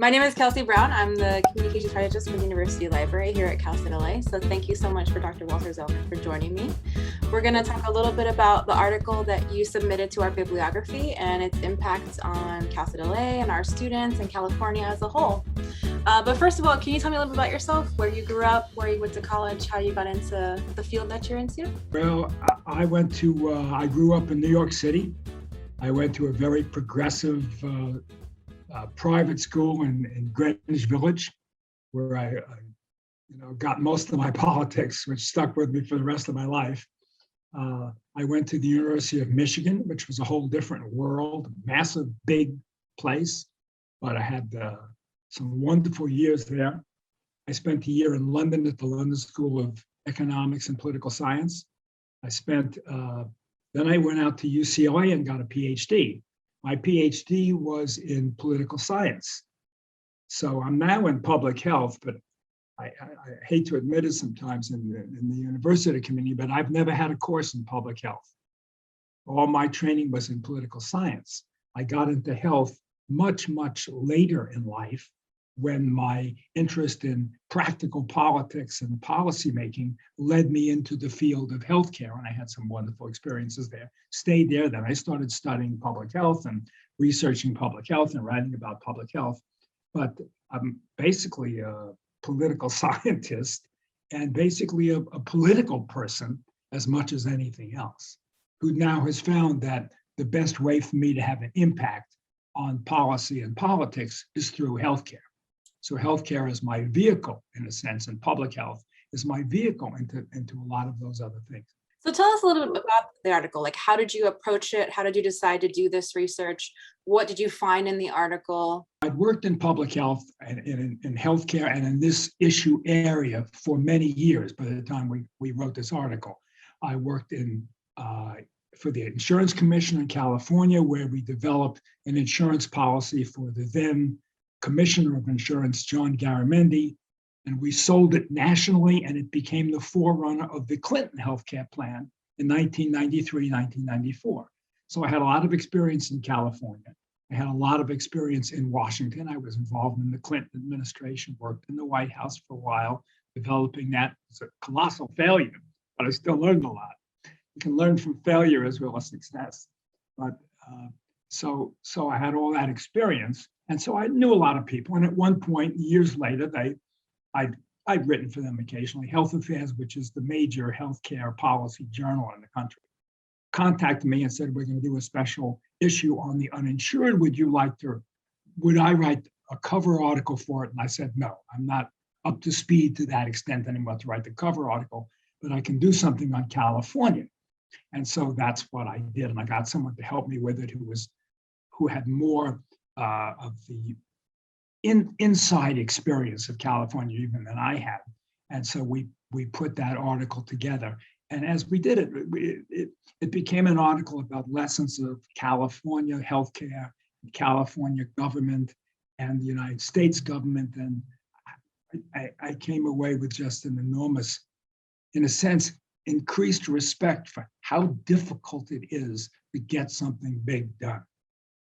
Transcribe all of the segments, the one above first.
My name is Kelsey Brown. I'm the communication strategist for the University Library here at Cal State LA. So thank you so much for Dr. Walter Zelman for joining me. We're going to talk a little bit about the article that you submitted to our bibliography and its impact on Cal State LA and our students and California as a whole. But first of all, can you tell me a little bit about yourself, where you grew up, where you went to college, how you got into the field that you're into? Well, I grew up in New York City. I went to a very progressive private school in Greenwich Village, where I got most of my politics, which stuck with me for the rest of my life. I went to the University of Michigan, which was a whole different world, massive, big place, but I had some wonderful years there. I spent a year in London at the London School of Economics and Political Science. Then I went out to UCLA and got a PhD. My PhD was in political science. So I'm now in public health, but I hate to admit it sometimes in the university community, but I've never had a course in public health. All my training was in political science. I got into health much, much later in life, when my interest in practical politics and policymaking led me into the field of healthcare, and I had some wonderful experiences there. Stayed there, then I started studying public health and researching public health and writing about public health. But I'm basically a political scientist and basically a political person as much as anything else, who now has found that the best way for me to have an impact on policy and politics is through healthcare. So healthcare is my vehicle, in a sense, and public health is my vehicle into a lot of those other things. So tell us a little bit about the article. Like, how did you approach it? How did you decide to do this research? What did you find in the article? I'd worked in public health and in healthcare and in this issue area for many years. By the time we wrote this article, I worked for the Insurance Commission in California, where we developed an insurance policy for the then Commissioner of Insurance, John Garamendi, and we sold it nationally, and it became the forerunner of the Clinton healthcare plan in 1993, 1994. So I had a lot of experience in California. I had a lot of experience in Washington. I was involved in the Clinton administration, worked in the White House for a while, developing that. It's a colossal failure, but I still learned a lot. You can learn from failure as well as success. But so I had all that experience. And so I knew a lot of people. And at one point, years later, I'd written for them occasionally. Health Affairs, which is the major healthcare policy journal in the country, contacted me and said, we're going to do a special issue on the uninsured. Would I write a cover article for it? And I said, no, I'm not up to speed to that extent anymore to write the cover article, but I can do something on California. And so that's what I did. And I got someone to help me with it who had more of the inside experience of California even than I had. And so we put that article together. And as we did it became an article about lessons of California healthcare, California government, and the United States government. And I came away with just an enormous, in a sense, increased respect for how difficult it is to get something big done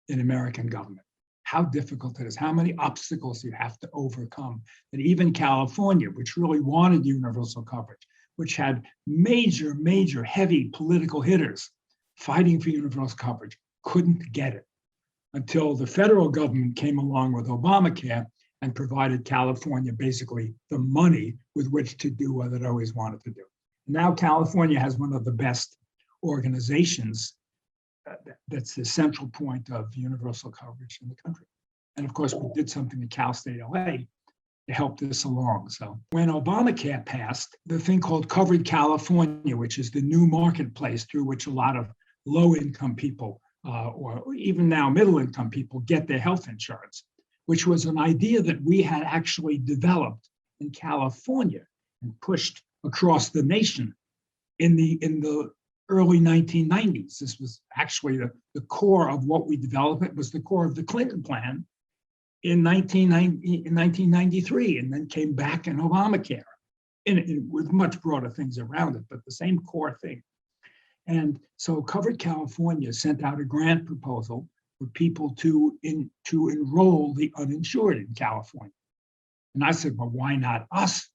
in American government. How difficult it is, how many obstacles you have to overcome. That even California, which really wanted universal coverage, which had major, heavy political hitters fighting for universal coverage, couldn't get it until the federal government came along with Obamacare and provided California basically the money with which to do what it always wanted to do. Now California has one of the best organizations that's the central point of universal coverage in the country. And of course, we did something at Cal State LA to help this along. So when Obamacare passed, the thing called Covered California, which is the new marketplace through which a lot of low-income people or even now middle-income people get their health insurance, which was an idea that we had actually developed in California and pushed across the nation in the early 1990s. This was actually the core of what we developed. It was the core of the Clinton plan in 1993, and then came back in Obamacare with much broader things around it, but the same core thing. And so Covered California sent out a grant proposal for people to enroll the uninsured in California. And I said, well, why not us?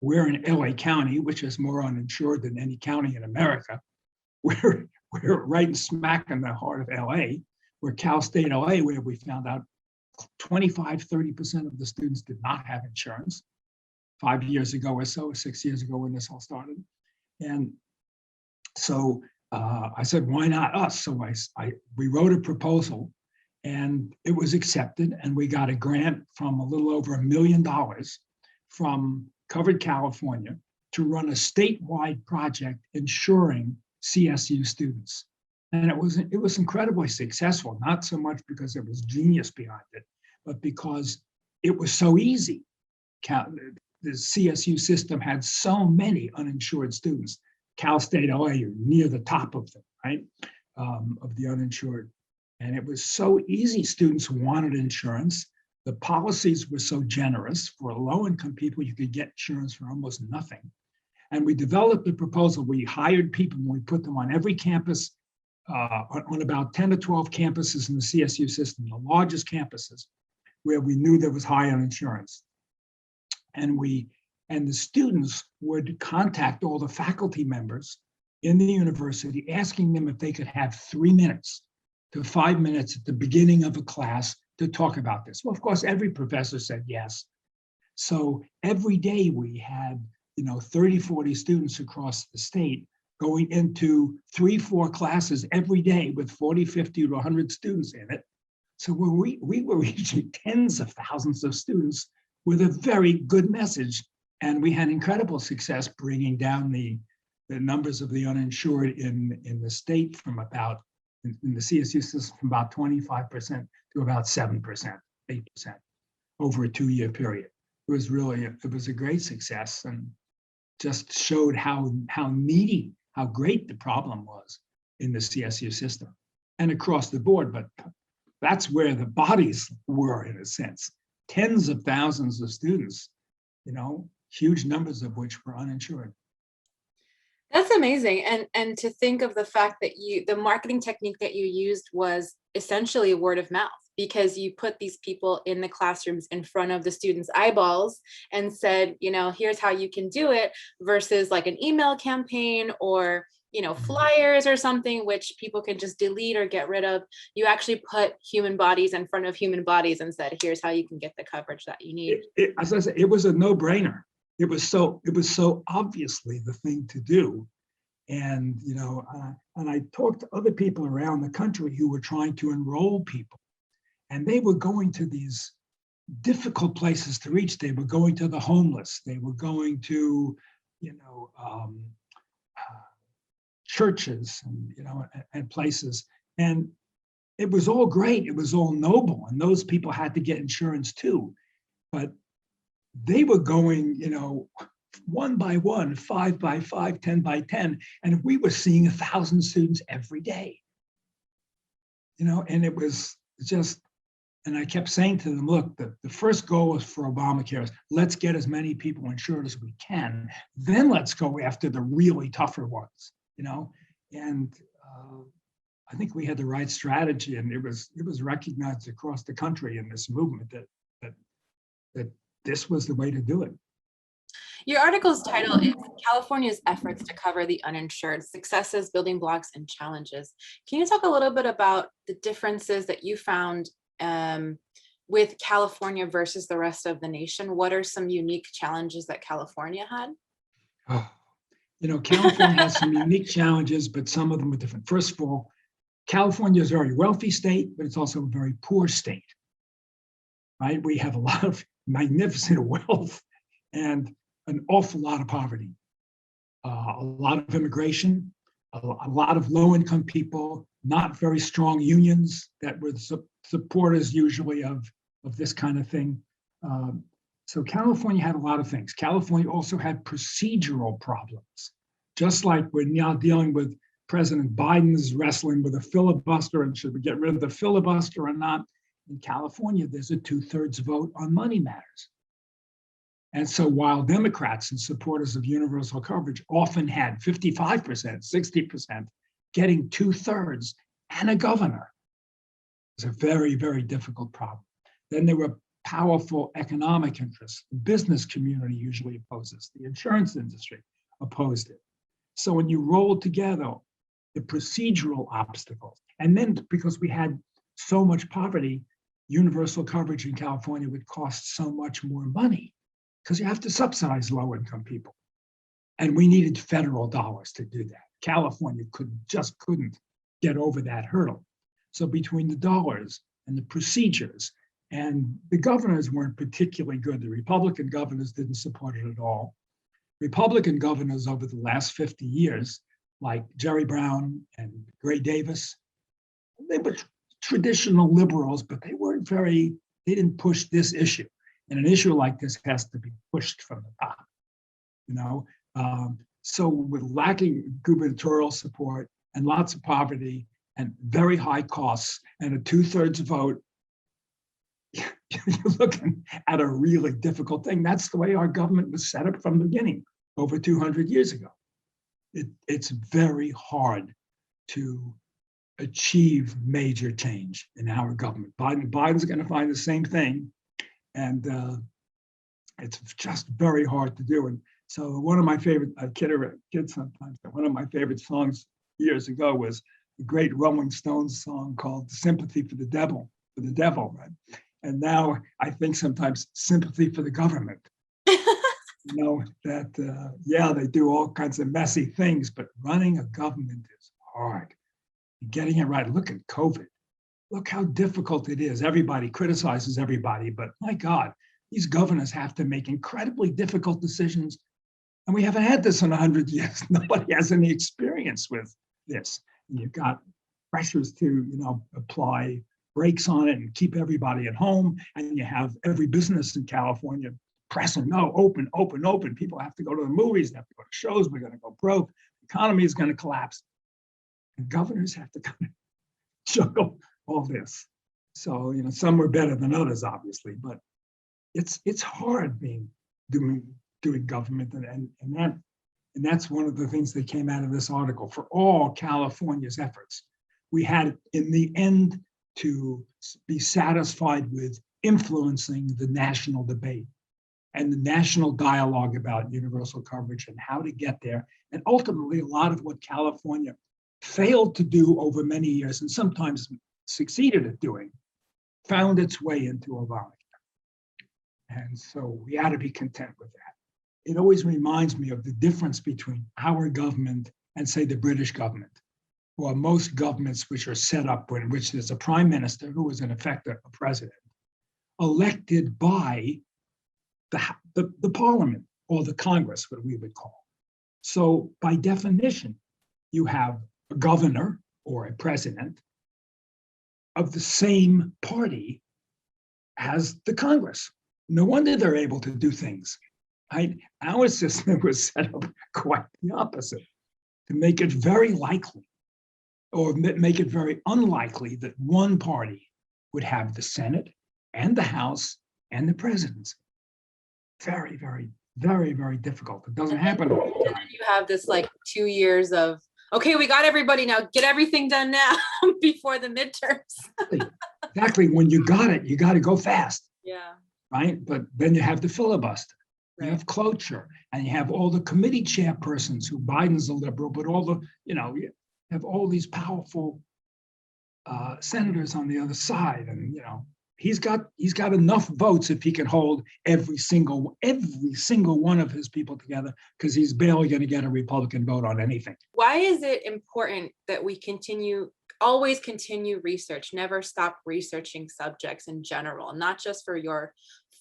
We're in LA County, which is more uninsured than any county in America. We're right smack in the heart of LA. We're Cal State LA, where we found out 25–30% of the students did not have insurance 5 years ago or so, 6 years ago when this all started. And so I said, why not us? So we wrote a proposal and it was accepted, and we got a grant from a little over $1 million from Covered California to run a statewide project insuring CSU students. And it was incredibly successful, not so much because there was genius behind it, but because it was so easy. The CSU system had so many uninsured students. Cal State LA, you're near the top of them, right? Of the uninsured. And it was so easy. Students wanted insurance. The policies were so generous. For low-income people, you could get insurance for almost nothing. And we developed a proposal. We hired people and we put them on every campus, on about 10 to 12 campuses in the CSU system, the largest campuses, where we knew there was high uninsurance. And the students would contact all the faculty members in the university, asking them if they could have 3 minutes to 5 minutes at the beginning of a class to talk about this. Well, of course, every professor said yes. So every day we had, 30, 40 students across the state going into 3-4 classes every day with 40, 50 to 100 students in it. So we were reaching tens of thousands of students with a very good message. And we had incredible success bringing down the numbers of the uninsured in the state from about, in the CSU system, from about 25% to about 7%, 8% over a 2-year period. It was a great success, and just showed how needy, how great the problem was in the CSU system and across the board. But that's where the bodies were, in a sense. Tens of thousands of students, huge numbers of which were uninsured. That's amazing. And to think of the fact that the marketing technique that you used was essentially word of mouth, because you put these people in the classrooms in front of the students' eyeballs and said, here's how you can do it, versus like an email campaign or, flyers or something, which people can just delete or get rid of. You actually put human bodies in front of human bodies and said, here's how you can get the coverage that you need. As I said, it was a no-brainer. It was so obviously the thing to do. And, and I talked to other people around the country who were trying to enroll people, and they were going to these difficult places to reach. They were going to the homeless. They were going to, churches and places. And it was all great. It was all noble. And those people had to get insurance too. But they were going, 1 by 1, 5 by 5, 10 by 10. And we were seeing 1,000 students every day. And it was just, and I kept saying to them, look, the first goal is for Obamacare is let's get as many people insured as we can. Then let's go after the really tougher ones, And I think we had the right strategy, and it was recognized across the country in this movement that this was the way to do it. Your article's title is California's Efforts to Cover the Uninsured: Successes, Building Blocks, and Challenges. Can you talk a little bit about the differences that you found with California versus the rest of the nation? What are some unique challenges that California had? California has some unique challenges, but some of them are different. First of all, California is a very wealthy state, but it's also a very poor state, right? We have a lot of magnificent wealth and an awful lot of poverty, a lot of immigration, a lot of low-income people, not very strong unions that were supporters usually of this kind of thing. So California had a lot of things. California also had procedural problems, just like we're now dealing with President Biden's wrestling with a filibuster, and should we get rid of the filibuster or not? In California, there's a 2/3 vote on money matters. And so while Democrats and supporters of universal coverage often had 55%, 60%, getting 2/3 and a governor, It's a very, very difficult problem. Then there were powerful economic interests. The business community usually opposes. The insurance industry opposed it. So when you roll together the procedural obstacles, and then because we had so much poverty, universal coverage in California would cost so much more money because you have to subsidize low-income people. And we needed federal dollars to do that. California couldn't get over that hurdle. So between the dollars and the procedures, and the governors weren't particularly good. The Republican governors didn't support it at all. Republican governors over the last 50 years, like Jerry Brown and Gray Davis, they were traditional liberals, but they didn't push this issue. And an issue like this has to be pushed from the top, you know? So with lacking gubernatorial support and lots of poverty and very high costs and a 2/3 vote, you're looking at a really difficult thing. That's the way our government was set up from the beginning, over 200 years ago. It's very hard to achieve major change in our government. Biden's going to find the same thing, and it's just very hard to do. And so one of my favorite, I kid sometimes, one of my favorite songs years ago was the great Rolling Stones song called "Sympathy for the Devil," right? And now I think sometimes sympathy for the government. You know, that, yeah, they do all kinds of messy things, but running a government is hard. Getting it right. Look at COVID. Look how difficult it is. Everybody criticizes everybody, but my God, these governors have to make incredibly difficult decisions. And we haven't had this in 100 years. Nobody has any experience with this. And you've got pressures to, apply brakes on it and keep everybody at home. And you have every business in California pressing, no, open, open, open. People have to go to the movies, they have to go to shows, we're going to go broke. The economy is going to collapse. And governors have to kind of juggle all this. So, some are better than others, obviously, but it's hard doing government. And that's one of the things that came out of this article. For all California's efforts, we had in the end to be satisfied with influencing the national debate and the national dialogue about universal coverage and how to get there. And ultimately, a lot of what California failed to do over many years, and sometimes succeeded at doing, found its way into Obamacare. And so we ought to be content with that. It always reminds me of the difference between our government and, say, the British government, or most governments which are set up in which there's a prime minister who is in effect a president, elected by the parliament or the Congress, what we would call. So by definition, you have a governor or a president of the same party as the Congress. No wonder they're able to do things. Our system was set up quite the opposite, to make it very likely or make it very unlikely that one party would have the Senate and the House and the presidency. Very, very, very, very difficult. It doesn't happen all the time. You have this 2 years of, okay, we got everybody now, get everything done now before the midterms. Exactly. When you got it, you got to go fast. Yeah. Right. But then you have the filibuster, right. You have cloture, and you have all the committee chairpersons who Biden's a liberal, but all the, you have all these powerful senators on the other side. And, he's got enough votes if he can hold every single one of his people together, because he's barely going to get a Republican vote on anything. Why is it important that we always continue research, never stop researching subjects in general, not just for your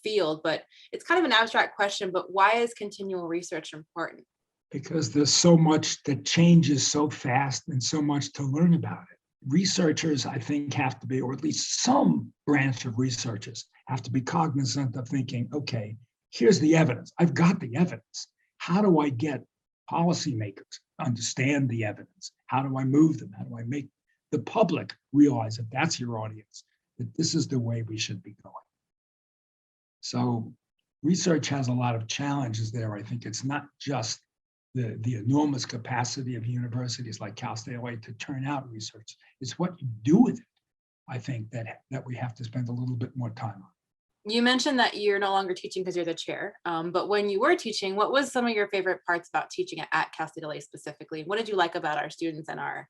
field, but it's kind of an abstract question, but why is continual research important? Because there's so much that changes so fast and so much to learn about it. Researchers, I think, have to be, or at least some branch of researchers have to be cognizant of thinking, okay, here's the evidence. I've got the evidence. How do I get policymakers to understand the evidence? How do I move them? How do I make the public realize, if that's your audience, that this is the way we should be going? So research has a lot of challenges there. I think it's not just the enormous capacity of universities like Cal State LA to turn out research. It's what you do with it. I think that we have to spend a little bit more time on. You mentioned that you're no longer teaching because you're the chair, but when you were teaching, what was some of your favorite parts about teaching at Cal State LA specifically? What did you like about our students and our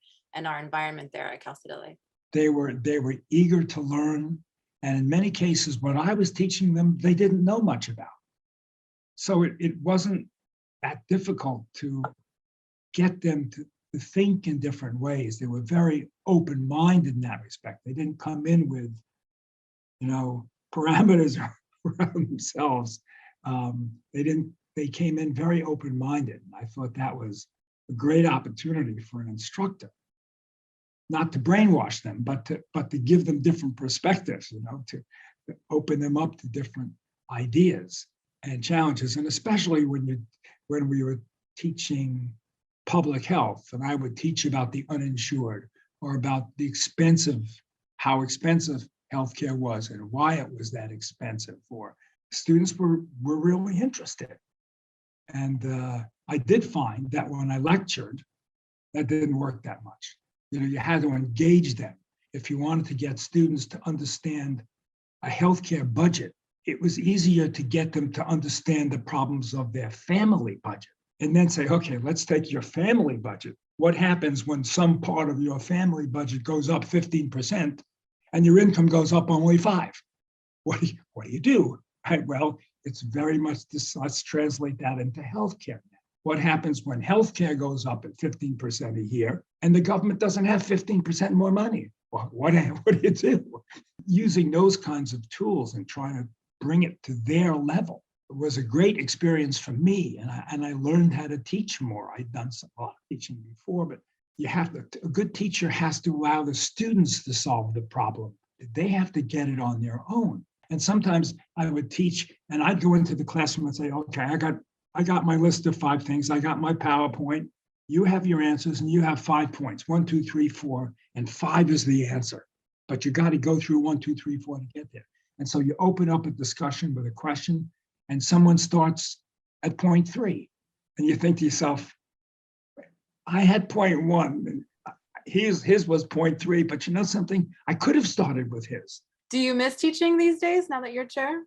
environment there at Cal State LA? They were eager to learn, and in many cases, what I was teaching them, they didn't know much about. So it wasn't that difficult to get them to think in different ways. They were very open-minded in that respect. They didn't come in with, parameters around themselves. They came in very open-minded. And I thought that was a great opportunity for an instructor, not to brainwash them, but to give them different perspectives, to open them up to different ideas and challenges. And especially when we were teaching public health, and I would teach about the uninsured or about how expensive healthcare was and why it was that expensive for students were really interested. And I did find that when I lectured, that didn't work that much. You had to engage them. If you wanted to get students to understand a healthcare budget, it was easier to get them to understand the problems of their family budget. And then say, okay, let's take your family budget. What happens when some part of your family budget goes up 15% and your income goes up only 5%? What do you do? Right, well, it's very much this. Let's translate that into healthcare. What happens when healthcare goes up at 15% a year and the government doesn't have 15% more money? Well, what do you do? Using those kinds of tools and trying to bring it to their level was a great experience for me, and I learned how to teach more. I'd done a lot of teaching before, but a good teacher has to allow the students to solve the problem. They have to get it on their own. And sometimes I would teach, and I'd go into the classroom and say, okay, I got my list of 5 things. I got my PowerPoint. You have your answers, and you have 5 points. 1, 2, 3, 4, and 5 is the answer. But you got to go through 1, 2, 3, 4 to get there. And so you open up a discussion with a question, and someone starts at point 3, and you think to yourself, I had point 1, and his was point 3, but you know something? I could have started with his. Do you miss teaching these days now that you're chair?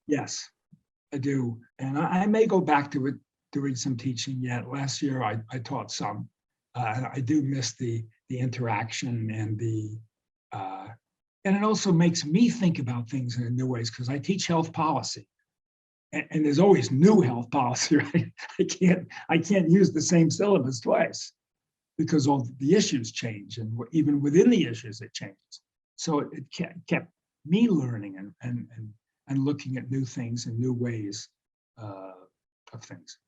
Yes, I do. And I may go back to it, doing some teaching yet. Last year, I taught some. And I do miss the interaction and and it also makes me think about things in new ways because I teach health policy. And there's always new health policy, right? I can't use the same syllabus twice because all the issues change, and even within the issues it changes. So it kept me learning and looking at new things and new ways of things.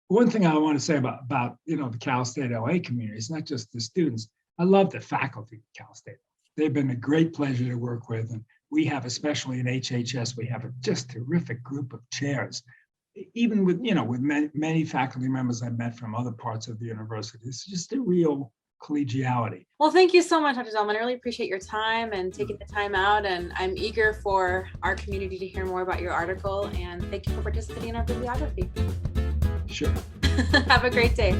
One thing I want to say about the Cal State LA community is not just the students. I love the faculty at Cal State. They've been a great pleasure to work with, and we have, especially in HHS, we have a just terrific group of chairs. Even with many faculty members I met from other parts of the university, it's just a real collegiality. Well, thank you so much, Dr. Zelman. I really appreciate your time and taking the time out, and I'm eager for our community to hear more about your article, and thank you for participating in our bibliography. Sure. Have a great day.